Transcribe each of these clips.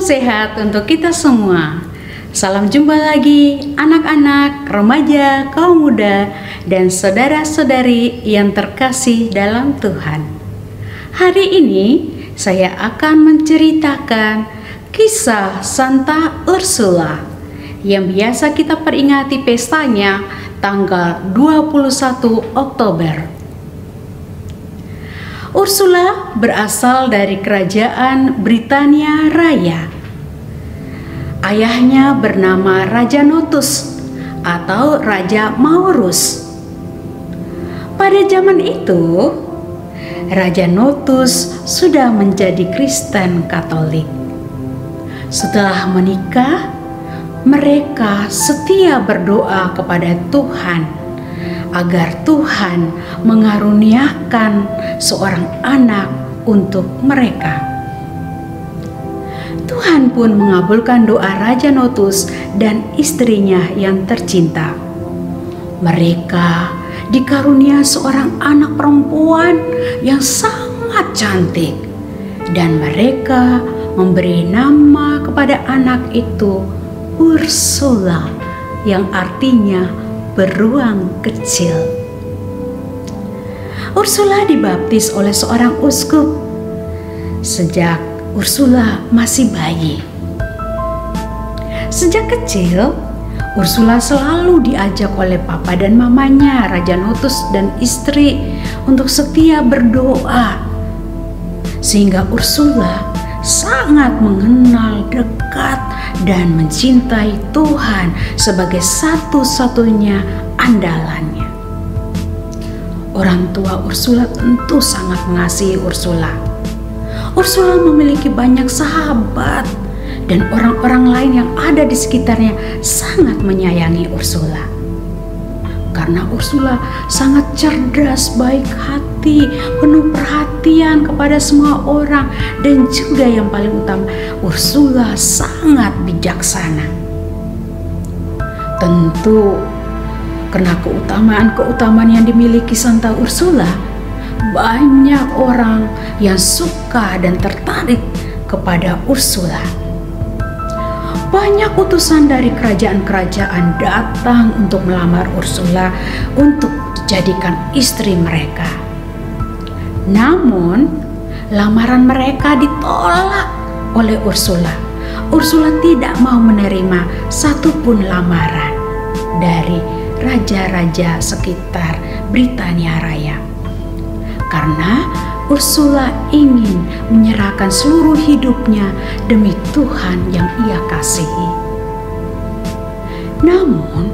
sehat untuk kita semua. Salam jumpa lagi anak-anak, remaja, kaum muda, dan saudara-saudari yang terkasih dalam Tuhan. Hari ini saya akan menceritakan kisah Santa Ursula yang biasa kita peringati pestanya tanggal 21 Oktober. Ursula berasal dari kerajaan Britania Raya. Ayahnya bernama Raja Notus atau Raja Maurus. Pada zaman itu, Raja Notus sudah menjadi Kristen Katolik. Setelah menikah, mereka setia berdoa kepada Tuhan agar Tuhan mengaruniakan seorang anak untuk mereka. Tuhan pun mengabulkan doa Raja Notus dan istrinya yang tercinta. Mereka dikarunia seorang anak perempuan yang sangat cantik, dan mereka memberi nama kepada anak itu Ursula, yang artinya beruang kecil. Ursula dibaptis oleh seorang uskup sejak Ursula masih bayi. Sejak kecil, Ursula selalu diajak oleh papa dan mamanya, Raja Notus dan istri, untuk setia berdoa, sehingga Ursula sangat mengenal dekat dan mencintai Tuhan sebagai satu-satunya andalannya. Orang tua Ursula tentu sangat mengasihi Ursula. Ursula memiliki banyak sahabat, dan orang-orang lain yang ada di sekitarnya sangat menyayangi Ursula. Karena Ursula sangat cerdas, baik hati, penuh perhatian kepada semua orang, dan juga yang paling utama, Ursula sangat bijaksana. Tentu karena keutamaan yang dimiliki Santa Ursula, banyak orang yang suka dan tertarik kepada Ursula. Banyak utusan dari kerajaan-kerajaan datang untuk melamar Ursula untuk dijadikan istri mereka. Namun, lamaran mereka ditolak oleh Ursula. Ursula tidak mau menerima satupun lamaran dari raja-raja sekitar Britania Raya. Karena Ursula ingin menyerahkan seluruh hidupnya demi Tuhan yang ia kasihi. Namun,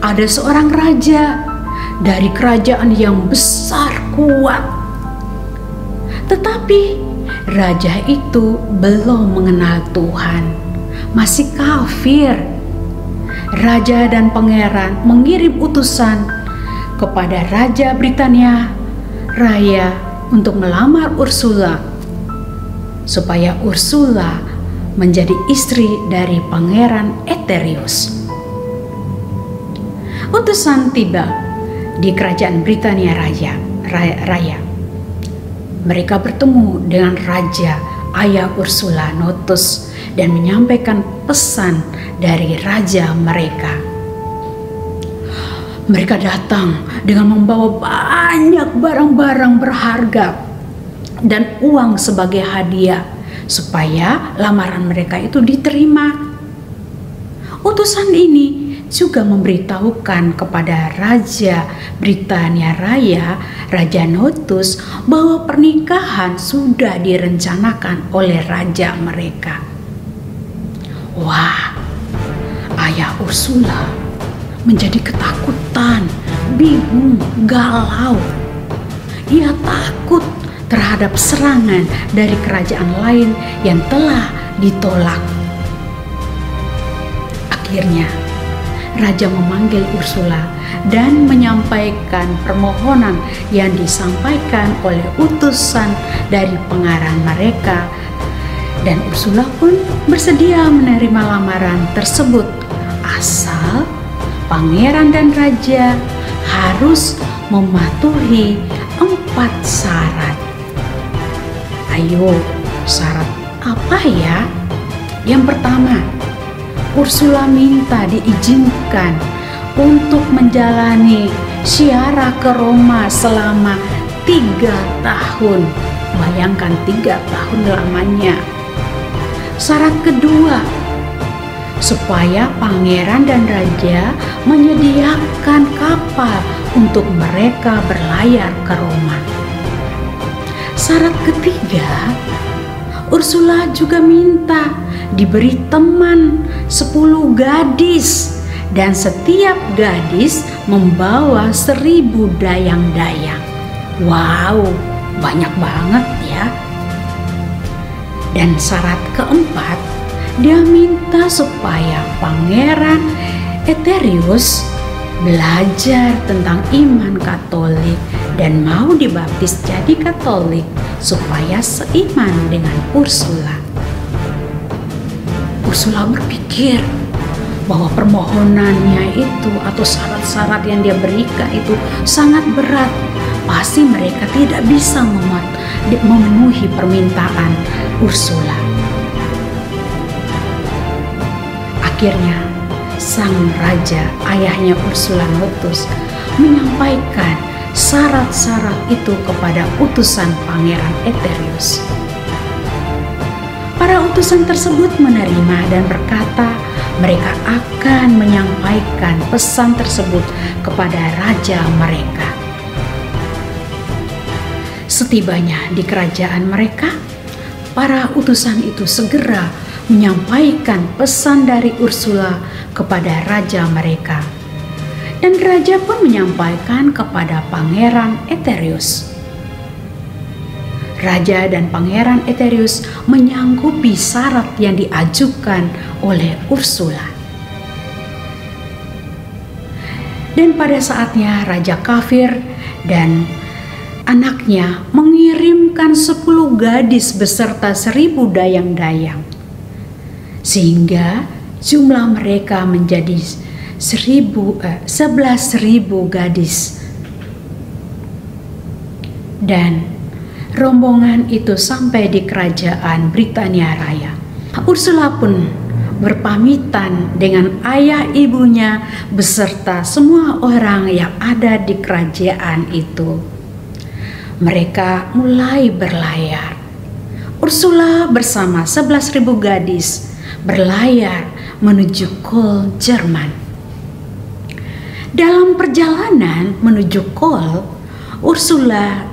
ada seorang raja dari kerajaan yang besar kuat. Tetapi raja itu belum mengenal Tuhan, masih kafir. Raja dan pangeran mengirim utusan kepada Raja Britania Raya untuk melamar Ursula, supaya Ursula menjadi istri dari Pangeran Eterius. Utusan tiba di kerajaan Britania Raya. Mereka bertemu dengan raja ayah Ursula, Notus, dan menyampaikan pesan dari raja mereka. Mereka datang dengan membawa banyak barang-barang berharga dan uang sebagai hadiah supaya lamaran mereka itu diterima. Utusan ini juga memberitahukan kepada Raja Britania Raya, Raja Notus, bahwa pernikahan sudah direncanakan oleh raja mereka. Wah, ayah Ursula menjadi ketakutan, bingung, galau. Ia takut terhadap serangan dari kerajaan lain yang telah ditolak. Akhirnya, raja memanggil Ursula dan menyampaikan permohonan yang disampaikan oleh utusan dari pangeran mereka, dan Ursula pun bersedia menerima lamaran tersebut asal pangeran dan raja harus mematuhi 4 syarat. Ayo, syarat apa ya? Yang pertama, Ursula minta diizinkan untuk menjalani ziarah ke Roma selama 3 tahun. Bayangkan 3 tahun lamanya. Syarat kedua, supaya pangeran dan raja menyediakan kapal untuk mereka berlayar ke Roma. Syarat ketiga, Ursula juga minta diberi teman 10 gadis, dan setiap gadis membawa 1000 dayang-dayang. Wow, banyak banget ya. Dan syarat keempat, dia minta supaya Pangeran Eterius belajar tentang iman Katolik dan mau dibaptis jadi Katolik supaya seiman dengan Ursula. Ursula berpikir bahwa permohonannya itu atau syarat-syarat yang dia berikan itu sangat berat. Pasti mereka tidak bisa memenuhi permintaan Ursula. Akhirnya sang raja, ayahnya Ursula Notus, menyampaikan syarat-syarat itu kepada utusan Pangeran Eterius. Para utusan tersebut menerima dan berkata mereka akan menyampaikan pesan tersebut kepada raja mereka. Setibanya di kerajaan mereka, para utusan itu segera menyampaikan pesan dari Ursula kepada raja mereka. Dan raja pun menyampaikan kepada Pangeran Eterius. Raja dan Pangeran Eterius menyanggupi syarat yang diajukan oleh Ursula. Dan pada saatnya Raja Kafir dan anaknya mengirimkan 10 gadis beserta 1000 dayang-dayang, sehingga jumlah mereka menjadi 11.000 gadis. Dan rombongan itu sampai di kerajaan Britania Raya. Ursula pun berpamitan dengan ayah ibunya beserta semua orang yang ada di kerajaan itu. Mereka mulai berlayar. Ursula bersama 11.000 gadis berlayar menuju Kol, Jerman. Dalam perjalanan menuju Kol, Ursula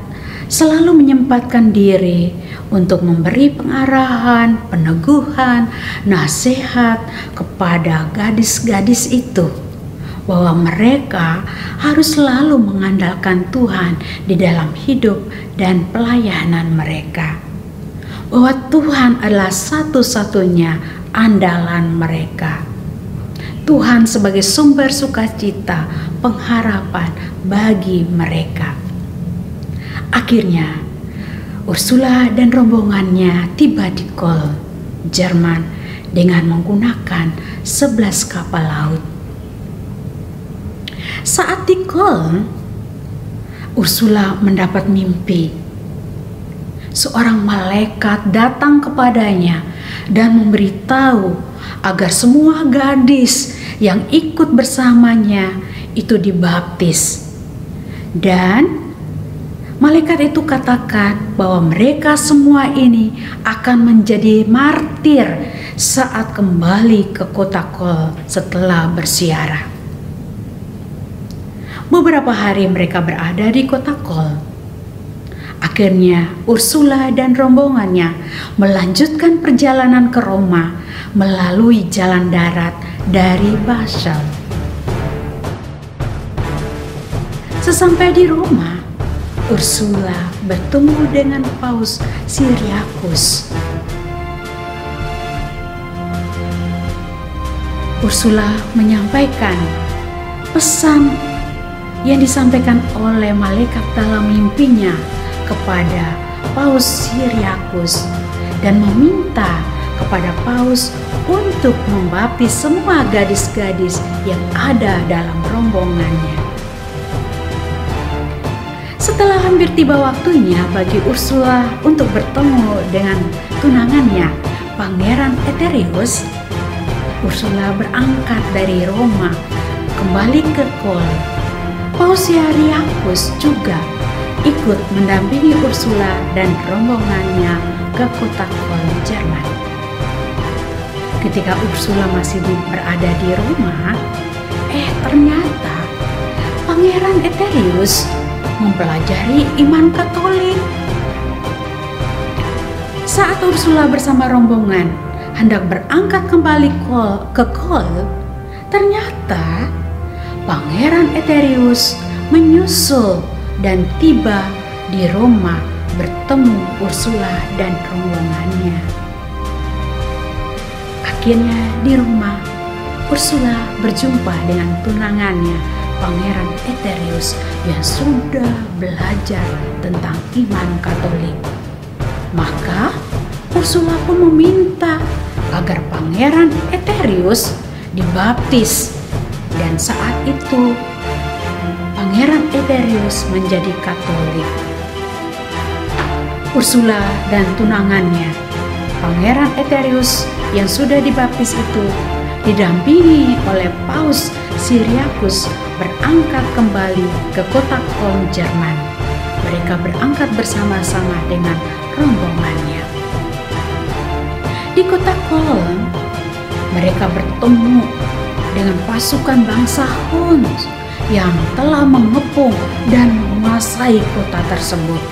selalu menyempatkan diri untuk memberi pengarahan, peneguhan, nasihat kepada gadis-gadis itu, bahwa mereka harus selalu mengandalkan Tuhan di dalam hidup dan pelayanan mereka, bahwa Tuhan adalah satu-satunya andalan mereka. Tuhan sebagai sumber sukacita, pengharapan bagi mereka. Akhirnya Ursula dan rombongannya tiba di Kol, Jerman dengan menggunakan 11 kapal laut. Saat di Kol, Ursula mendapat mimpi. Seorang malaikat datang kepadanya dan memberitahu agar semua gadis yang ikut bersamanya itu dibaptis. Dan malaikat itu katakan bahwa mereka semua ini akan menjadi martir saat kembali ke kota Kol setelah bersiarah. Beberapa hari mereka berada di kota Kol. Akhirnya Ursula dan rombongannya melanjutkan perjalanan ke Roma melalui jalan darat dari Basel. Sesampai di Roma, Ursula bertemu dengan Paus Syriacus. Ursula menyampaikan pesan yang disampaikan oleh malaikat dalam mimpinya kepada Paus Syriacus dan meminta kepada Paus untuk membaptis semua gadis-gadis yang ada dalam rombongannya. Setelah hampir tiba waktunya bagi Ursula untuk bertemu dengan tunangannya, Pangeran Eterius, Ursula berangkat dari Roma kembali ke Kol. Paus Cyriacus juga ikut mendampingi Ursula dan rombongannya ke kota Kol, Jerman. Ketika Ursula masih berada di Roma, ternyata Pangeran Eterius mempelajari iman Katolik. Saat Ursula bersama rombongan hendak berangkat kembali ke Kol, ternyata Pangeran Eterius menyusul dan tiba di Roma bertemu Ursula dan rombongannya. Akhirnya di Roma, Ursula berjumpa dengan tunangannya Pangeran Eterius yang sudah belajar tentang iman Katolik. Maka Ursula pun meminta agar Pangeran Eterius dibaptis, dan saat itu Pangeran Eterius menjadi Katolik. Ursula dan tunangannya, Pangeran Eterius yang sudah dibaptis itu, didampingi oleh Paus Cyriacus berangkat kembali ke kota Kol, Jerman. Mereka berangkat bersama-sama dengan rombongannya. Di kota Kol, mereka bertemu dengan pasukan bangsa Huns yang telah mengepung dan menguasai kota tersebut.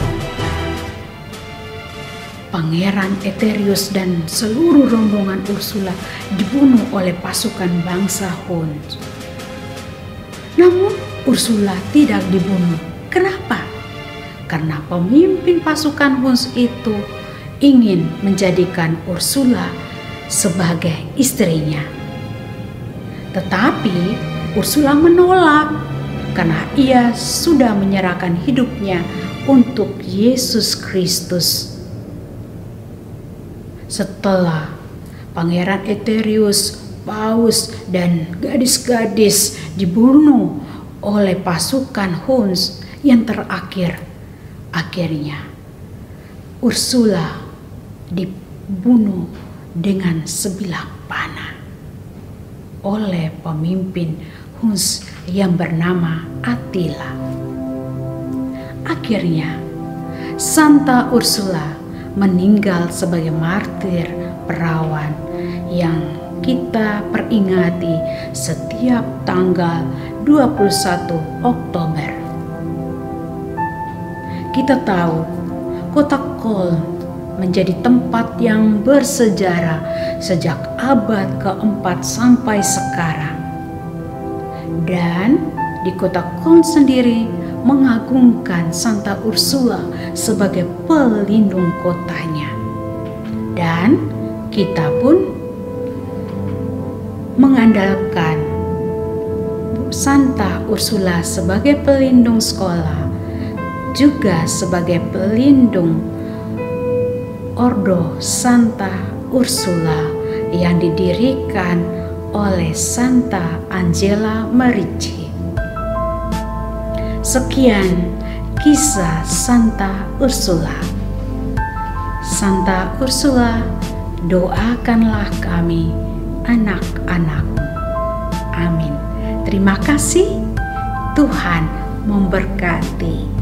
Pangeran Eterius dan seluruh rombongan Ursula dibunuh oleh pasukan bangsa Huns. Namun Ursula tidak dibunuh. Kenapa? Karena pemimpin pasukan Huns itu ingin menjadikan Ursula sebagai istrinya. Tetapi Ursula menolak karena ia sudah menyerahkan hidupnya untuk Yesus Kristus. Setelah Pangeran Eterius, Paus, dan gadis-gadis dibunuh oleh pasukan Huns yang terakhir, akhirnya Ursula dibunuh dengan sebilah panah oleh pemimpin Huns yang bernama Attila. Akhirnya Santa Ursula meninggal sebagai martir perawan yang kita peringati setiap tanggal 21 Oktober. Kita tahu kota Kol menjadi tempat yang bersejarah sejak abad keempat sampai sekarang. Dan di kota Kol sendiri mengagungkan Santa Ursula sebagai pelindung kotanya. Dan kita pun mengandalkan Santa Ursula sebagai pelindung sekolah, juga sebagai pelindung Ordo Santa Ursula yang didirikan oleh Santa Angela Merici. Sekian kisah Santa Ursula. Santa Ursula, doakanlah kami anak-anakmu. Amin. Terima kasih. Tuhan memberkati.